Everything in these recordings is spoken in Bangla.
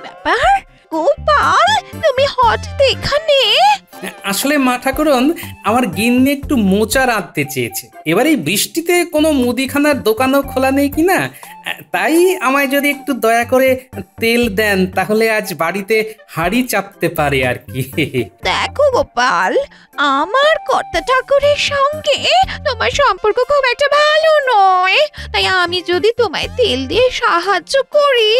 ব্যাপার গোপাল, তুমি হঠাৎ এখানে? আসলে মা ঠাকুরন, আমার গিন্নি একটু মোচা রাঁধতে চেয়েছে। এবার এই বৃষ্টিতে কোনো মুদিখানার দোকানও খোলা নেই কিনা, তাই আমায় যদি একটু দয়া করে তেল দেন তাহলে আজ বাড়িতে হাঁড়ি চাপতে পারে আর কি। দেখো গোপাল, আমার কর্তা ঠাকুরের সঙ্গে তোমার সম্পর্ক খুব একটা ভালো নয়, তাই আমি যদি তোমায় তেল দিয়ে সাহায্য করি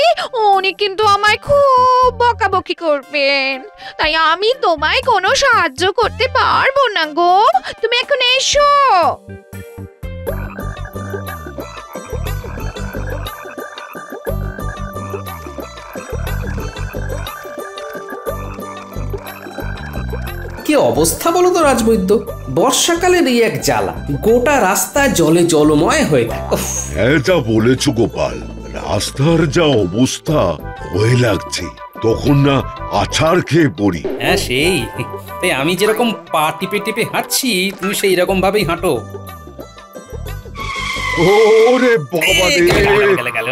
উনি কিন্তু আমায় খুব বকাবকি করবেন, তাই আমি তোমায় কোনো সাহায্য করতে পারবো না গো। তুমি এখন এসো। কি অবস্থা বলো তো রাজবৈদ্য, বর্ষাকালের এই এক জ্বালা, গোটা রাস্তা জলে জলময় হয়ে থাকে। হ্যাঁ, যা বলেছো গোপাল, রাস্তার যা অবস্থা, ভয় লাগছে তখন না আছাড় খেয়ে পড়ি। হ্যাঁ সেই, তাই আমি যেরকম পা টিপে টিপে হাঁটছি তুমি সেই রকম ভাবেই হাঁটো। ওরে বাবা রে, গেল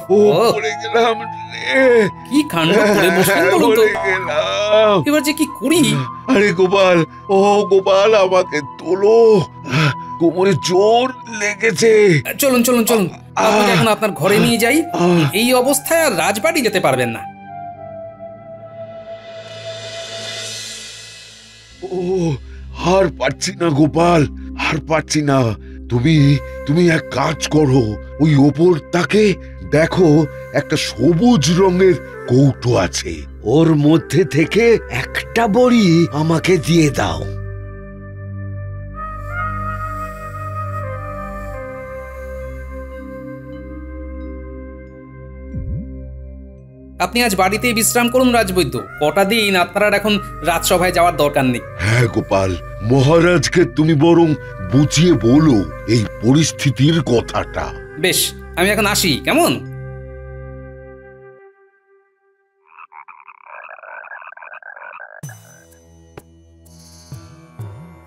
পড়ে গেলাম রে। কি কাণ্ড করে বসলেন বলুন তো, এবার যে কি করি। আরে গোপাল, ও গোপাল, আমাকে তোলো, কোমরে জোর লেগেছে। চলুন চলুন চলুন, আপনাকে এখন আপনার ঘরে নিয়ে যাই। এই অবস্থায় আর রাজবাড়ি যেতে পারবেন না। ও, আর পারছি না গোপাল, আর পারছি না। তুমি এক কাজ করো, ওই ওপর তাকে দেখো, একটা সবুজ রঙের কৌটো আছে, ওর মধ্যে থেকে একটা বড়ি আমাকে দিয়ে দাও। আপনি আজ বাড়িতেই বিশ্রাম করুন রাজবৈদ্য, কটা দিন আপনার এখন রাজসভায় যাওয়ার দরকার নেই। হ্যাঁ গোপাল, মহারাজকে তুমি বরং বুঝিয়ে বলো এই পরিস্থিতির কথাটা। বেশ, আমি এখন আসি, কেমন?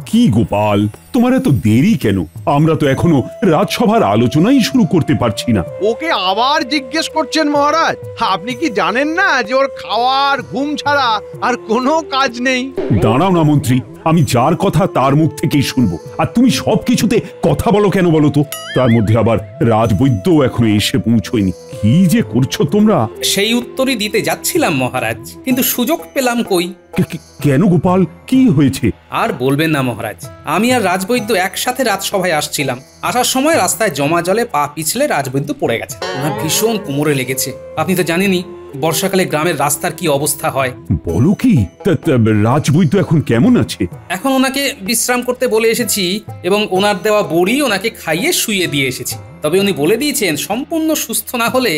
কি গোপাল, তোমার এত দেরি কেন? আমরা তো এখনো রাজসভার আলোচনাই শুরু করতে পারছি না। ওকে আবার জিজ্ঞেস করছেন মহারাজ? আপনি কি জানেন না যে ওর খাওয়ার ঘুম ছাড়া আর কোনো কাজ নেই? দাঁড়াও না মন্ত্রী, আমি যার কথা তার মুখ থেকেই শুনবো, আর তুমি সবকিছুতে কথা বলো কেন বলো তো? তার মধ্যে আবার রাজবৈদ্য এখনো এসে পৌঁছয়নি। কি যে করছো তোমরা? সেই উত্তরই দিতে যাচ্ছিলাম মহারাজ, কিন্তু সুযোগ পেলাম কই। কেন গোপাল, কি হয়েছে? আর বলবেন না মহারাজ, আমি আর রাজবৈদ্য একসাথে রাজসভায় আসছিলাম। আসার সময় রাস্তায় জমা জলে পা পিছলে রাজবৈদ্য পড়ে গেছে, ওনার ভীষণ কোমরে লেগেছে। আপনি তো জানেনই বর্ষাকালে গ্রামের রাস্তার কি অবস্থা হয়। বলো কি? রাজবৈদ্য এখন কেমন আছে? এখন ওনাকে বিশ্রাম করতে বলে এসেছি এবং ওনার দেওয়া বড়ি ওনাকে খাইয়ে শুইয়ে দিয়ে এসেছি। তবে উনি বলে দিয়েছেন সম্পূর্ণ সুস্থ না হলে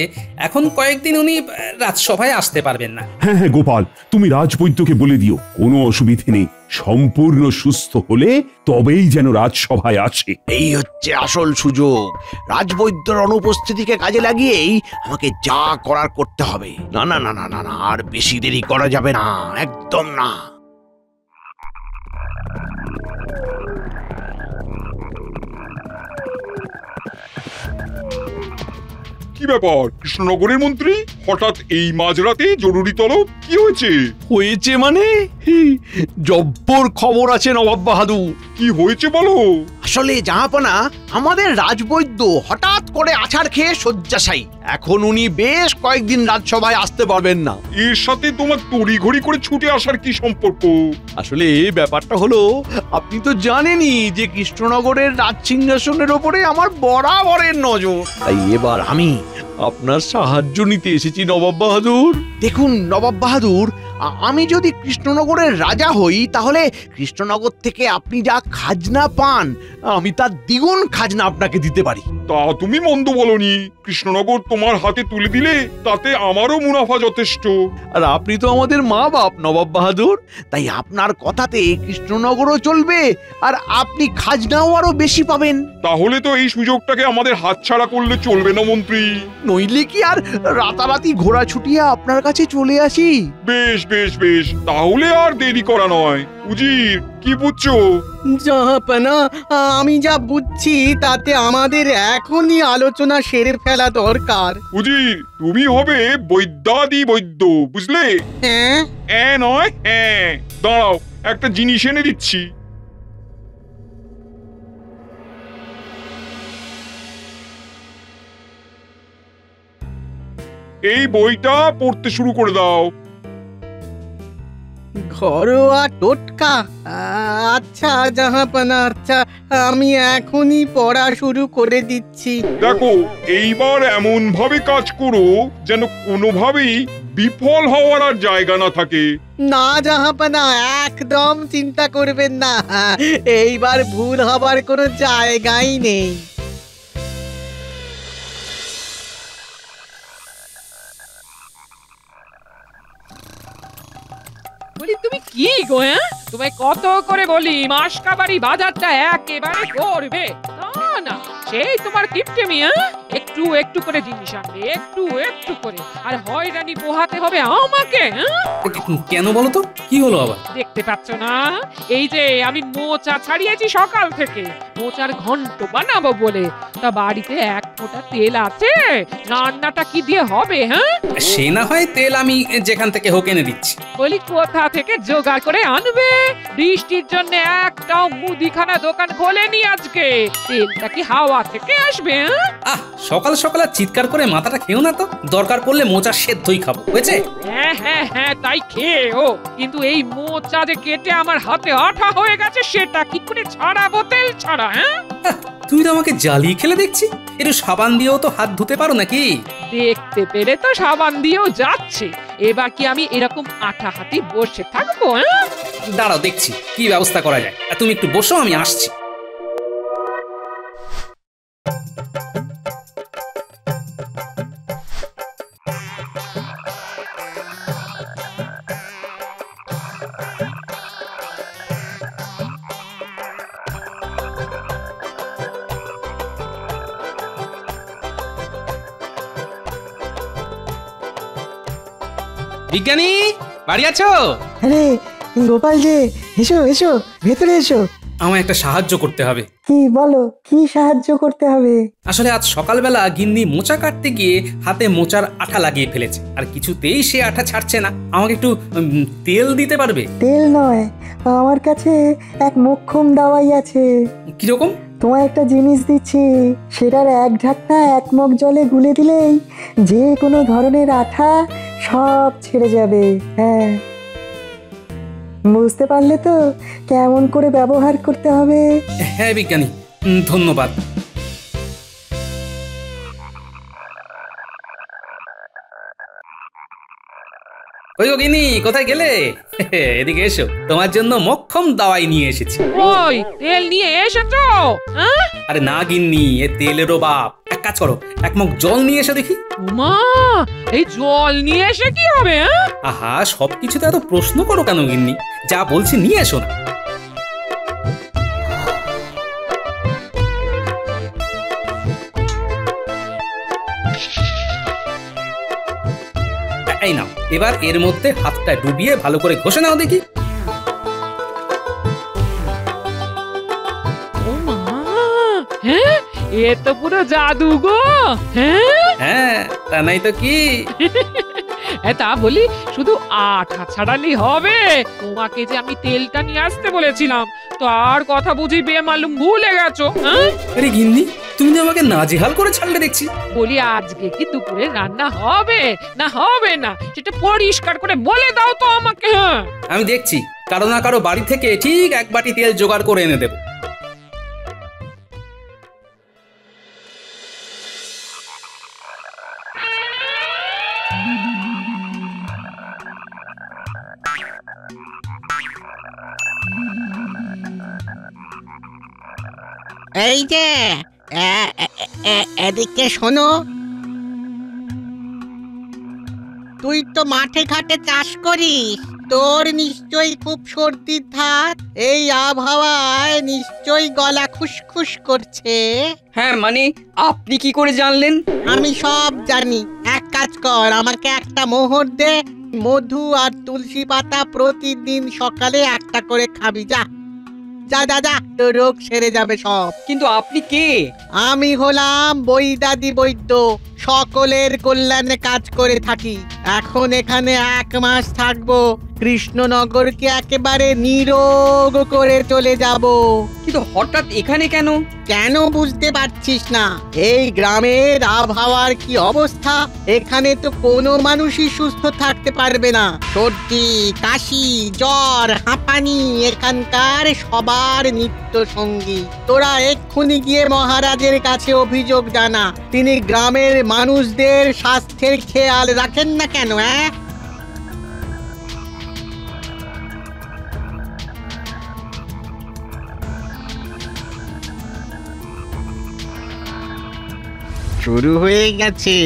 এখন কয়েকদিন উনি রাজসভায় আসতে পারবেন না। হ্যাঁ হ্যাঁ গোপাল, তুমি রাজবৈদ্যকে বলে দিও কোনো অসুবিধে নেই, সম্পূর্ণ সুস্থ হলে তবেই যেন রাজসভায় আসে। এই হচ্ছে আসল সুযোগ। রাজবৈদ্যর অনুপস্থিতিকে কাজে লাগিয়েই আমাকে যা করার করতে হবে। না না না না না না, আর বেশি দেরি করা যাবে না, একদম না। কি ব্যাপার কৃষ্ণনগরের মন্ত্রী, হঠাৎ এই মাঝরাতে জরুরি তলব, কি হয়েছে? হয়েছে মানে জব্বর খবর আছে নবাব বাহাদুর। কি হয়েছে বলো? আসলে জাহাপনা, আমাদের রাজবৈদ্য হঠাৎ করে আছাড় খেয়ে শয্যাশায়ী। এখন উনি বেশ কয়েকদিন রাজসভায় আসতে পারবেন না। এর সাথে তোমার তড়িঘড়ি করে ছুটে আসার কি সম্পর্ক? আসলে ব্যাপারটা হলো, আপনি তো জানেনই যে কৃষ্ণনগরের রাজসিংহাসনের ওপরে আমার বরাবরের নজর। তাই এবার আমি আপনার সাহায্য নিতে এসেছি নবাব বাহাদুর। দেখুন নবাব বাহাদুর, আমি যদি কৃষ্ণনগরের রাজা হই তাহলে কৃষ্ণনগর থেকে আপনি যা খাজনা পান আমি তার দ্বিগুণ খাজনা আপনাকে দিতে পারি। তা তুমি মন্দ বলনি, কৃষ্ণনগর তোমার হাতে তুলে দিলে তাতে আমারও মুনাফা যথেষ্ট। আর আপনি তো আমাদের মা বাপ নবাব বাহাদুর, তাই আপনার কথাতে কৃষ্ণনগরও চলবে আর আপনি খাজনাও আরো বেশি পাবেন। তাহলে তো এই সুযোগটাকে আমাদের হাতছাড়া করলে চলবে না মন্ত্রী। নইলে কি আর রাতারাতি ঘোড়া ছুটিয়ে আপনার কাছে চলে আসি? বেশ বেশ বেশ, তাহলে আর দেরি করা নয়। উজির, কি বুঝছো? জাহাপানা, আমি যা বুঝছি তাতে আমাদের এখনই আলোচনা সেরে ফেলা দরকার। উজির, তুমি হবে বৈদ্যাদি বৈদ্য, বুঝলে? হ্যাঁ, নয় হ্যাঁ। দাঁড়াও, একটা জিনিস এনে দিচ্ছি। এই বইটা পড়তে শুরু করে দাও। ঘরোয়া টোটকা। আচ্ছা জাহাপানা, আচ্ছা, আমি এখনই পড়া শুরু করে দিচ্ছি। দেখো, এইবার এমন ভাবে কাজ করো যেন কোনোভাবেই বিফল হওয়ার আর জায়গা না থাকে। না জাহাপানা, একদম চিন্তা করবেন না, এইবার ভুল হবার কোনো জায়গাই নেই। বলি তুমি কি গো? তোমায় কত করে বলি মাসকাবাড়ি বাজারটা একেবারে করবে, না না, সেই তোমার কিপটেমি। একটু একটু করে জিনিস আনবে, একটু একটু করে, আর হয়রানি পোহাতে হবে আমাকে। কেন বলো তো, কি হলো আবার? দেখতে পাচ্ছ না, এই যে আমি মোচা ছাড়িয়েছি সকাল থেকে, মোচার ঘন্ট বানাবো বলে। তা বাড়িতে এক ফোঁটা তেল আছে? রান্নাটা কি দিয়ে হবে? সে না হয় তেল আমি যেখান থেকে হোক এনে দিচ্ছি। বলি কোথা থেকে জোগাড় করে আনবে? বৃষ্টির জন্য একটাও মুদিখানা দোকান খোলেনি আজকে, তেলটা কি হাওয়া থেকে আসবে? আহ, সকাল সকাল আর চিৎকার করে মাথাটা খেও না তো, দরকার পড়লে মোচা সেদ্ধই খাবো, বুঝেছে? হ্যাঁ হ্যাঁ হ্যাঁ, তাই খেয়েও, কিন্তু এই মোচা যে কেটে আমার হাতে আঠা হয়ে গেছে, সেটা কি করে ছাড়াবো তেল ছাড়া? তুমি তো আমাকে জ্বালিয়ে খেলে দেখছি। একটু সাবান দিয়েও তো হাত ধুতে পারো নাকি? দেখতে পেলে তো সাবান দিয়েও যাচ্ছে, এবার কি আমি এরকম আঠা হাতে বসে থাকবো? দাঁড়াও, দেখছি কি ব্যবস্থা করা যায়। আর তুমি একটু বসো, আমি আসছি। বিজ্ঞানী, বাড়ি আছো? আরে গোপাল যে, এসো এসো, ভেতরে এসো। আমায় একটা সাহায্য করতে হবে। কি বলো, কি সাহায্য করতে হবে? আসলে আজ সকালবেলা গিন্নি মোচা কাটতে গিয়ে হাতে মোচার আঠা লাগিয়ে ফেলেছে, আর কিছুতেই সে আঠা ছাড়ছে না। আমাকে একটু তেল দিতে পারবে? তেল নয়, আমার কাছে এক মোক্ষম দাওয়াই আছে। কিরকম? তোমায় একটা জিনিস দিচ্ছি, সেটার এক ঢাকনা এক মগ জলে গুলে দিলেই যে কোনো ধরনের আঠা সব ছেড়ে যাবে। হ্যাঁ, বুঝতে পারলে তো কেমন করে ব্যবহার করতে হবে? হ্যাঁ বিজ্ঞানী, ধন্যবাদ। ওই গিনি, কোথায় গেলে? এদিকে এসো, তোমার জন্য মোক্ষম দাওয়াই নিয়ে এসেছি। ওই তেল নিয়ে এসেছো? আরে না গিন্নি, এ তেলেরও বাপ। এক কাজ করো, এক মগ জল নিয়ে এসো দেখি। মা, এই জল নিয়ে এসে কি হবে? আহা, সবকিছুতে এত প্রশ্ন করো কেন গিন্নি? যা বলছি নিয়ে এসো না। এই নাও, এবার এর মধ্যে হাতটা ডুবিয়ে ভালো করে ঘষে নাও দেখি। ও মা, হ্যাঁ, এ তো পুরো জাদু গো। হ্যাঁ, তা নাই তো কি। তা বলি, শুধু আঠা ছাড়ালেই হবে? তোমাকে যে আমি তেলটা নিয়ে আসতে বলেছিলাম, তার কথা বুঝি বেমালুম ভুলে গেছো? আরে গিন্নি, তুমি তো আমাকে নাজেহাল করে ছাড়লে দেখছি। বলি, আজকে কি দুপুরে রান্না হবে না হবে না, সেটা পরিষ্কার করে বলে দাও তো আমাকে। আমি দেখছি, কারো না কারো বাড়ি থেকে ঠিক এক বাটি তেল জোগাড় করে এনে দেবো। এই যে এদিকে শোনো, তুই তো মাঠে ঘাটে চাষ করিস, তোর নিশ্চয়ই খুব সর্দির ধাত। এই আবহাওয়ায় নিশ্চয়ই গলা খুসখুস করছে। হ্যাঁ মানে আপনি কি করে জানলেন? আমি সব জানি। এক কাজ কর, আমাকে একটা মোহর দে। মধু আর তুলসী পাতা প্রতিদিন সকালে একটা করে খাবি। যা যা যা যা, তোর রোগ সেরে যাবে সব। কিন্তু আপনি কে? আমি হলাম বৈদাদি বৈদ্য, সকলের কল্যাণে কাজ করে থাকি। এখন এখানে 1 মাস থাকবো, কৃষ্ণনগরকে একেবারে নিরোগ করে চলে যাব। কিন্তু হঠাৎ এখানে কেন? কেন বুঝতে পারছিস না? এই গ্রামের আবহাওয়ার কি অবস্থা! এখানে তো কোনো মানুষই সুস্থ থাকতে পারবে না। সর্দি, কাশি, জ্বর, হাঁপানি এখানকার সবার নিত্য সঙ্গী। তোরা এক্ষুনি গিয়ে মহারাজের কাছে অভিযোগ জানা। তিনি গ্রামের মানুষদের স্বাস্থ্যের খেয়াল রাখেন না কেন? শুরু হয়ে গেছে।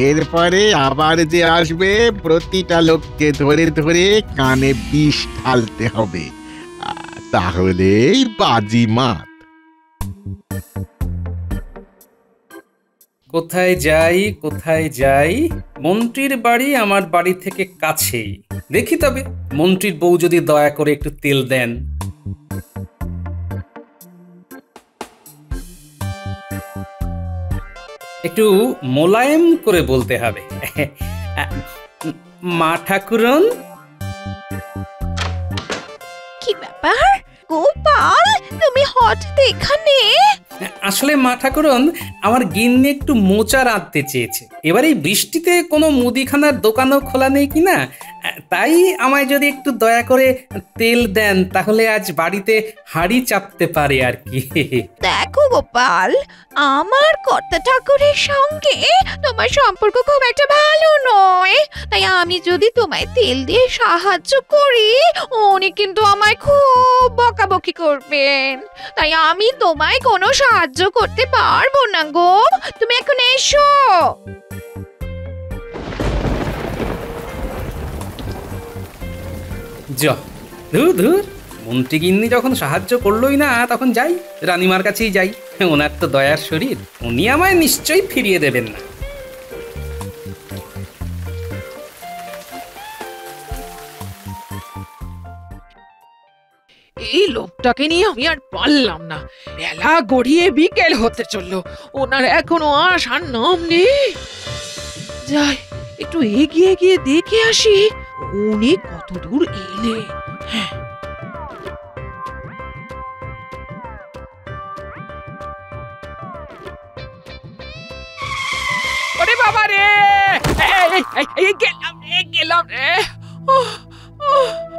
এরপরে আবার যে আসবে, প্রতিটা লোককে ধরে ধরে কানে বিষ ঢালতে হবে, তাহলেই বাজিমাত। কোথায় যাই কোথায় যাই? মন্ত্রীর বাড়ি আমার বাড়ি থেকে কাছেই। দেখি তবে মন্ত্রীর বউ যদি দয়া করে একটু তেল দেন। একটু মোলায়েম করে বলতে হবে। মা ঠাকুরন। কি ব্যাপার গোপাল, তুমি হঠাৎ এখানে? আসলে মা ঠাকুরন, আমার গিন্নি একটু মোচা রাঁধতে চেয়েছে। এবার এই বৃষ্টিতে কোনো মুদিখানার দোকানও খোলা নেই কিনা, তাই আমায় যদি একটু দয়া করে তেল দেন তাহলে আজ বাড়িতে হাঁড়ি চাপতে পারে আর কি। দেখো গোপাল, আমার কর্তা ঠাকুরের সঙ্গে তোমার সম্পর্ক খুব একটা ভালো নয়। তাই আমি যদি তোমায় তেল দিয়ে সাহায্য করি, উনি কিন্তু আমায় খুব বকাবকি করবেন। তাই আমি তোমায় কোনো সাহায্য করতে পারবো না গো। তুমি এখন এসো। ধুর, মন্ত্রী গিন্নি যখন সাহায্য করলোই না, তখন যাই, রানীমার কাছেই যাই। ওনার তো দয়ার শরীর, উনি আমায় নিশ্চয়ই ফিরিয়ে দেবেন না। এই লোকটাকে নিয়ে আমি আর পারলাম না। বেলা গড়িয়ে বিকেল হতে চললো, ওনার এখনো আসার নাম নেই। যাই, একটু এগিয়ে গিয়ে দেখে আসি উনি কত দূর এলেন। ওরে বাবা রে, গেলাম রে।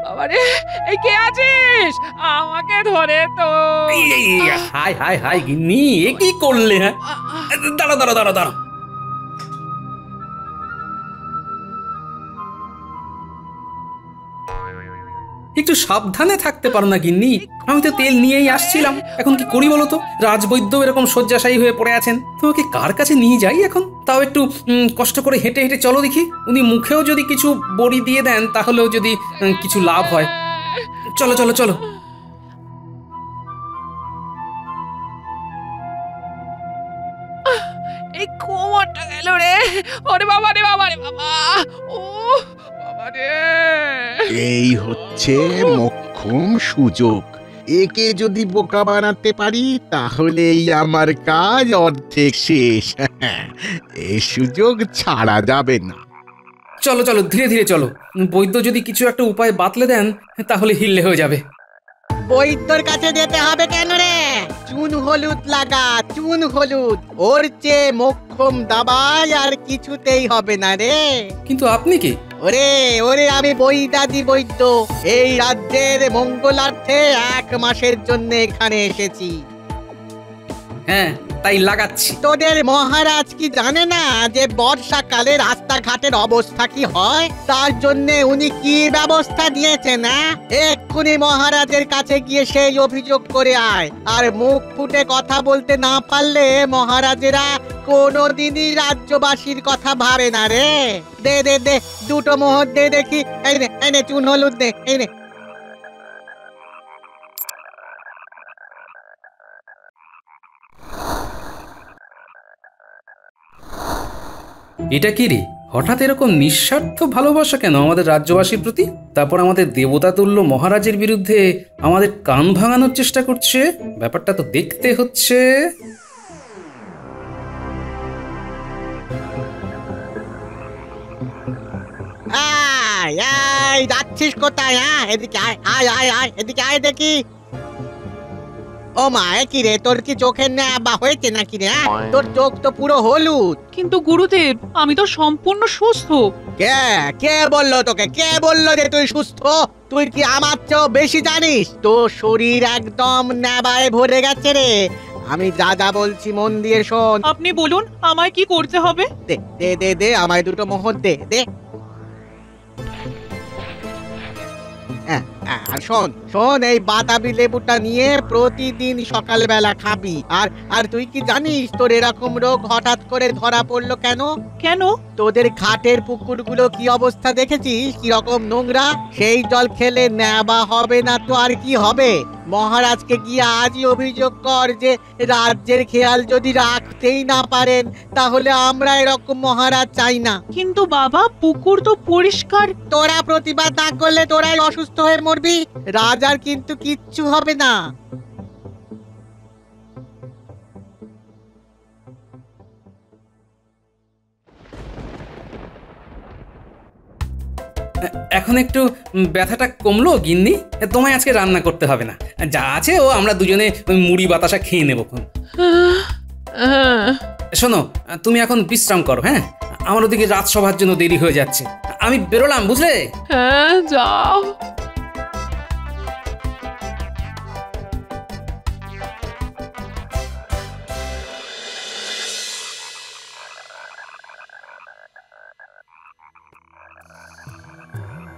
বাবা রে, এই কে আছিস? আমাকে ধরে তো। হাই হাই হাই গিন্নি, এ কি করলে? হ্যাঁ, দাঁড়া দাঁড়া দাঁড়া দাঁড়া। একটু সাবধানে থাকতে পারো না গিন্নি? আমি তো তেল নিয়েই আসছিলাম, এখন কি করি বলো তো? রাজবৈদ্য এরকম শয্যাশায়ী হয়ে পড়ে আছেন, তোমাকে কার কাছে নিয়ে যাই এখন? তাও একটু কষ্ট করে হেঁটে হেঁটে চলো দেখি। উনি মুখেও যদি কিছু বড়ি দিয়ে দেন তাহলেও যদি কিছু লাভ হয়। চলো চলো চলো। এই কোমরটা গেল রে। ওরে বাবা রে, বাবা রে বাবা। ও বাবা রে। এই হচ্ছে মোক্ষম সুযোগ। একে যদি বোকা বানাতে পারি, তাহলেই আমার কাজ অর্ধেক শেষ। এই সুযোগ ছাড়া যাবে না। চলো চলো, ধীরে ধীরে চলো। বৈদ্য যদি কিছু একটা উপায় বাতলে দেন তাহলে হিললে হয়ে যাবে। বৈদ্যর কাছে যেতে হবে কেন রে? চুন হলুদ লাগা, চুন হলুদ। ওর চেয়ে মোক্ষম দাবাই আর কিছুতেই হবে না রে। কিন্তু আপনি কি? ওরে ওরে, আমি বৈদাদি বৈদ্য। এই রাজ্যের মঙ্গলার্থে 1 মাসের জন্য এখানে এসেছি। হ্যাঁ, তাই লাগাচ্ছি। তোদের মহারাজ কি জানে না যে বর্ষাকালে রাস্তাঘাটের অবস্থা কি হয়? তার জন্য উনি কি ব্যবস্থা নিয়েছেন না? এক্ষুনি মহারাজের কাছে গিয়ে সেই অভিযোগ করে আয়। আর মুখ ফুটে কথা বলতে না পারলে মহারাজেরা কোনোদিনই রাজ্যবাসীর কথা ভাবে না রে। দে দে দে, দুটো মোহর দে দেখি। এই নে চুন হলুদ দে, এই নে। এটা কি রে, হঠাৎ এরকম নিঃস্বার্থ ভালোবাসা কেন আমাদের রাজ্যবাসীর প্রতি? তারপর আমাদের দেবতা তুল্য মহারাজের বিরুদ্ধে আমাদের কান ভাঙানোর চেষ্টা করছে। ব্যাপারটা তো দেখতে হচ্ছে। আয় আয়, যাচ্ছিস কোথায়? হ্যাঁ, এদিকে আয় আয় আয় আয়, এদিকে আয় দেখি। ও মা, কি রে, তোর কি চোখের নেবা হয়েছে নাকি রে? তোর চোখ তো পুরো হলুদ। কিন্তু গুরুদেব, আমি তো সম্পূর্ণ সুস্থ। কে বললো তোকে? কে বললো যে তুই সুস্থ? তুই কি আমার চেয়েও বেশি জানিস? তোর শরীর একদম নেবায় ভরে গেছে রে। আমি যা যা বলছি মন দিয়ে শোন। আপনি বলুন আমায় কি করতে হবে? দে দে দে দে, আমায় দুটো মোহর দে দে। আর শোন শোন, এই বাতাবি লেবুটা নিয়ে প্রতিদিন সকালবেলা খাবি। আর তুই কি জানিস তোর এরকম রোগ হঠাৎ করে ধরা পড়লো কেন? কেন? তোদের ঘাটের পুকুরগুলো কি অবস্থা দেখেছিস? কি রকম নোংরা। সেই জল খেলে নেবা হবে না তো আর কি হবে? মহারাজকে গিয়ে আজই অভিযোগ কর যে রাজ্যের খেয়াল যদি রাখতেই না পারেন তাহলে আমরা এরকম মহারাজ চাই না। কিন্তু বাবা, পুকুর তো পরিষ্কার। তোরা প্রতিবাদ না করলে তোরাই অসুস্থ হয়ে মরবি। রাজার কিন্তু কিচ্ছু হবে না। এখন একটু ব্যথাটা কমলো গিন্নি? তোমায় আজকে রান্না করতে হবে না, যা আছে ও আমরা দুজনে মুড়ি বাতাসা খেয়ে নেবো। শোনো, তুমি এখন বিশ্রাম করো। হ্যাঁ, আমার ওদিকে রাজসভার জন্য দেরি হয়ে যাচ্ছে। আমি বেরোলাম, বুঝলে? হ্যাঁ, যাও।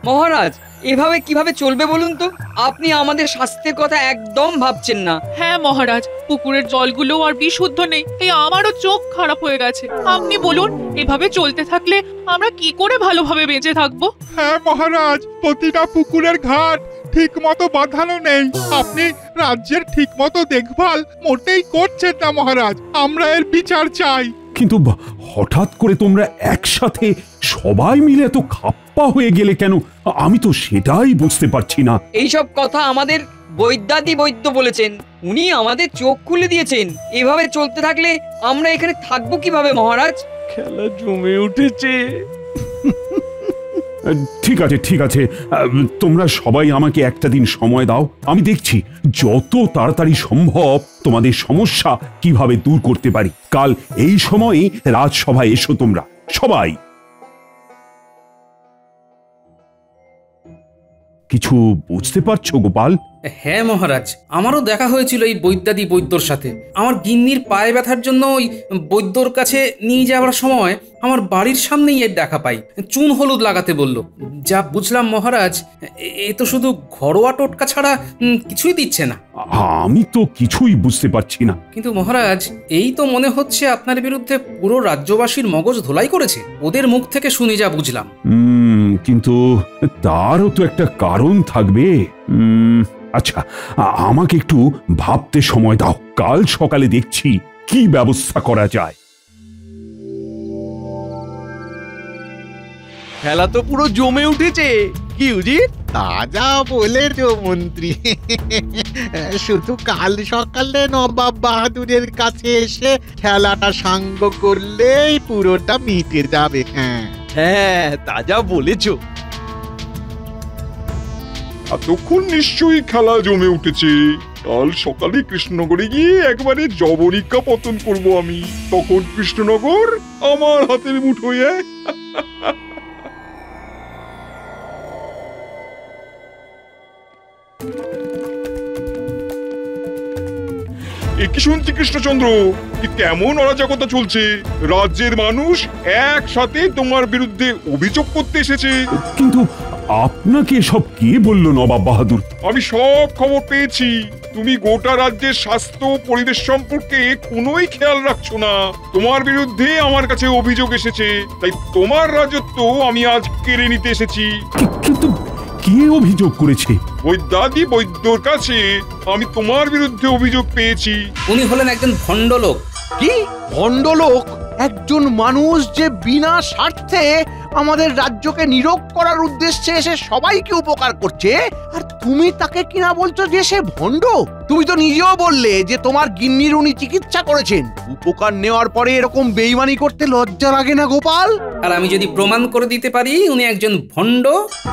মহারাজ, এভাবে কিভাবে চলবে বলুন তো? আপনি আমাদের স্বাস্থ্যের কথা একদম ভাবছেন না। হ্যাঁ মহারাজ, পুকুরের জলগুলো আর বিশুদ্ধ নেই। এই আমারও চোখ খারাপ হয়ে গেছে। আপনি বলুন, এভাবে চলতে থাকলে আমরা কি করে ভালোভাবে বেঁচে থাকবো? হ্যাঁ মহারাজ, প্রতিটা পুকুরের ঘাট ঠিক মতো বাঁধানো নেই। আপনি রাজ্যের ঠিক মতো দেখভাল মোটেই করছেন না মহারাজ। আমরা এর বিচার চাই। কিন্তু হঠাৎ করে তোমরা একসাথে সবাই মিলে এত খাপ্পা হয়ে গেলে কেন? আমি তো সেটাই বুঝতে পারছি না। এইসব কথা আমাদের বৈদ্যাদি বৈদ্য বলেছেন, উনি আমাদের চোখ খুলে দিয়েছেন। এভাবে চলতে থাকলে আমরা এখানে থাকবো কিভাবে মহারাজ? খেলা জমে উঠেছে। ঠিক আছে ঠিক আছে, তোমরা সবাই আমাকে একটা দিন সময় দাও। আমি দেখছি যত তাড়াতাড়ি সম্ভব তোমাদের সমস্যা কিভাবে দূর করতে পারি। কাল এই সময়ে রাজসভায় এসো তোমরা সবাই। কিছু বুঝতে পারছো গোপাল? হ্যাঁ মহারাজ, আমারও দেখা হয়েছিল এই বৈদ্যাদি বৈদ্যর সাথে। আমার গিন্নির পায়ে ব্যথার জন্য ওই বৈদ্যর কাছে নিয়ে যাওয়ার সময় আমার বাড়ির সামনেই এর দেখা পাই। চুন হলুদ লাগাতে বলল। যা বুঝলাম মহারাজ, এ তো শুধু ঘরোয়া টোটকা ছাড়া কিছুই দিচ্ছে না। আমি তো কিছুই বুঝতে পারছি না। কিন্তু মহারাজ, এই তো মনে হচ্ছে আপনার বিরুদ্ধে পুরো রাজ্যবাসীর মগজ ধোলাই করেছে। ওদের মুখ থেকে শুনে যা বুঝলাম। কিন্তু তারও তো একটা কারণ থাকবে। আচ্ছা, আমাকে একটু ভাবতে সময় দাও। কাল সকালে দেখছি কি ব্যবস্থা করা যায়। খেলা তো পুরো জমে উঠেছে। কি উজিত? তাজা বলেছো মন্ত্রী। শুধু কাল সকালে নবাব বাহাদুরের কাছে এসে খেলাটা সাঙ্গ করলেই পুরোটা মিটে যাবে। হ্যাঁ, তাজা বলেছো। এতক্ষণ নিশ্চয়ই খেলা জমে উঠেছে। কাল সকালে কৃষ্ণনগরে গিয়ে একবারে জবনিকা পতন করব আমি। তখন কৃষ্ণনগর আমার হাতের মুঠোয়। কি শুনছি কৃষ্ণচন্দ্র, কি কেমন অরাজকতা চলছে? রাজ্যের মানুষ একসাথে তোমার বিরুদ্ধে অভিযোগ করতে এসেছে। কিন্তু আপনাকে সব কে বলল নবাব বাহাদুর? আমি সব খবর পেয়েছি। তুমি গোটা রাজ্যের স্বাস্থ্য পরিবেশ সম্পর্কে কোনোই খেয়াল রাখছো না। তোমার বিরুদ্ধে আমার কাছে অভিযোগ এসেছে, তাই তোমার রাজত্ব আমি আজ কেড়ে নিতে এসেছি। কিন্তু কে অভিযোগ করেছে? বৈদ্যাদি বৈদ্যর কাছে আমি তোমার বিরুদ্ধে অভিযোগ পেয়েছি। উনি হলেন একজন ভণ্ড লোক। কি ভণ্ডলোক? একজন মানুষ যে বিনা স্বার্থে আমাদের রাজ্যকে নীরব করার উদ্দেশ্যে এসে সবাইকে উপকার করছে, আর তুমি তাকে কিনা বলছো যে সে ভণ্ড? তুমি তো নিজেও বললে যে তোমার গিন্নির উনি চিকিৎসা করেছেন। উপকার নেওয়ার পরে এরকম বেইমানি করতে লজ্জা লাগে না গোপাল? আর আমি যদি প্রমাণ করে দিতে পারি উনি একজন ভণ্ড।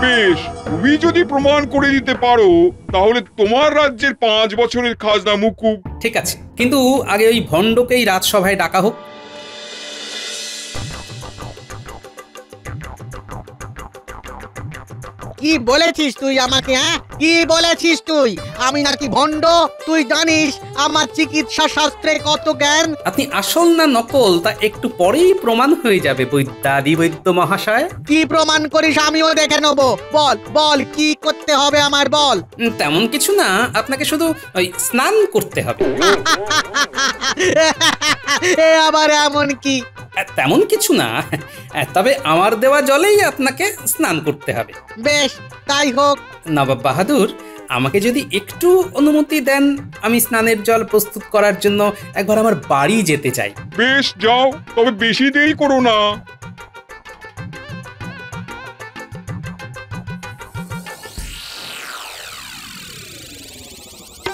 বেশ, তুমি যদি প্রমাণ করে দিতে পারো তাহলে তোমার রাজ্যের 5 বছরের খাজনা মুকুব। ঠিক আছে, কিন্তু আগে ওই ভণ্ডকেই রাজসভায় ডাকা হোক। কি বলেছিস তুই আমাকে? হ্যাঁ, কি বলেছিস তুই? আমি নাকি ভণ্ড? তুই জানিস আমার চিকিৎসা শাস্ত্রে কত জ্ঞান। আপনি আসল না নকল তা একটু পরেই প্রমাণ হয়ে যাবে বৈদ্যাদি বৈদ্য মহাশয়। কি প্রমাণ করিস আমিও দেখে নেবো। বল বল, কি করতে হবে আমার বল। তেমন কিছু না, আপনাকে শুধু ওই স্নান করতে হবে। এ আবার এমন কি? তেমন কিছু না, তবে আমার দেওয়া জলেই আপনাকে স্নান করতে হবে। বেশ, তাই হোক। নবাব বাহাদুর, আমাকে যদি একটু অনুমতি দেন, আমি স্নানের জল প্রস্তুত করার জন্য একবার আমার বাড়ি যেতে চাই। বেশ, যাও, তবে বেশি দেরি করো না।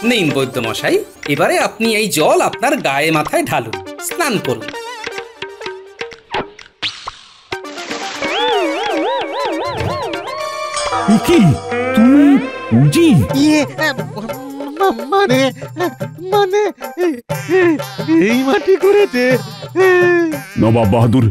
নিন বৈদ্য মশাই, এবারে আপনি এই জল আপনার গায়ে মাথায় ঢালুন, স্নান করুন। কি তুমি উজি? মানে মানে এই মাটি করেছে? নবাব বাহাদুর,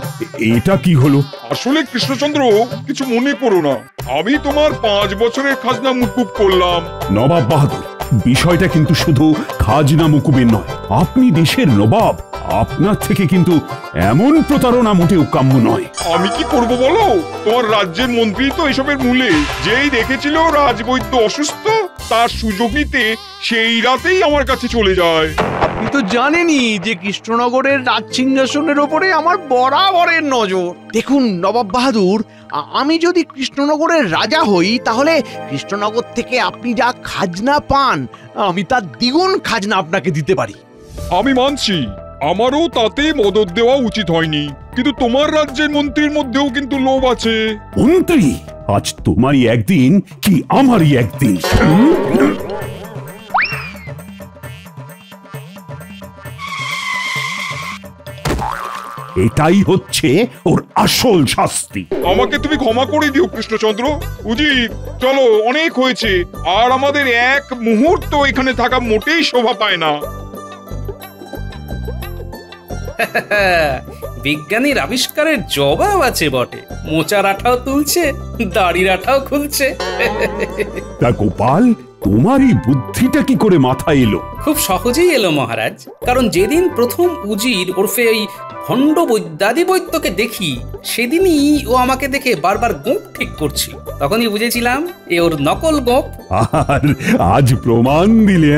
এটা কি হলো? আসলে কৃষ্ণচন্দ্র, কিছু মনে করো না, আমি তোমার 5 বছরের খাজনা মুকুব করলাম। নবাব বাহাদুর, বিষয়টা কিন্তু শুধু খাজনা মুকুবের নয়, আপনি দেশের নবাব, আপনার থেকে কিন্তু এমন প্রতারণা মোটেও কাম্য নয়। আমি কি করব বলো? তোমার রাজ্যের মন্ত্রী তো এসবের মূলে। যেই দেখেছিল রাজবৈদ্য অসুস্থ, তার সুযোগ নিতে সেই রাতেই আমার কাছে চলে যায়। আপনি তো জানেনই যে কৃষ্ণনগরের রাজসিংহাসনের ওপরে আমার বরাবরের নজর। দেখুন নবাব বাহাদুর, আমি যদি কৃষ্ণনগরের রাজা হই তাহলে কৃষ্ণনগর থেকে আপনি যা খাজনা পান, আমি তার দ্বিগুণ খাজনা আপনাকে দিতে পারি। আমি মানছি, আমারও তাতে মদত দেওয়া উচিত হয়নি, কিন্তু তোমার রাজ্যের মন্ত্রীর মধ্যেও কিন্তু লোভ আছে। মন্ত্রী, আজ তোমারই একদিন কি আমারই একদিন। এটাই হচ্ছে ওর আসল শাস্তি। আমাকে তুমি ক্ষমা করে দিও কৃষ্ণচন্দ্র। উজির, চলো, অনেক হয়েছে, আর আমাদের এক মুহূর্ত এখানে থাকা মোটেই শোভা পায় না। বিজ্ঞানীর আবিষ্কারের জবাব আছে বটে, মোচার আঠাও তুলছে, দাড়ির আঠাও খুলছে। তা গোপাল, তোমার এই বুদ্ধিটা কি করে মাথায় এলো? খুব সহজেই এলো মহারাজ, কারণ যেদিন প্রথম উজির ওরফে ওই ভণ্ড বৈদ্যাদি বৈদ্যকে দেখি, সেদিনই ও আমাকে দেখে বারবার গোঁপ ঠিক করছি। তখনই বুঝেছিলাম এ ওর নকল গোঁপ। আর আজ প্রমাণ দিলে।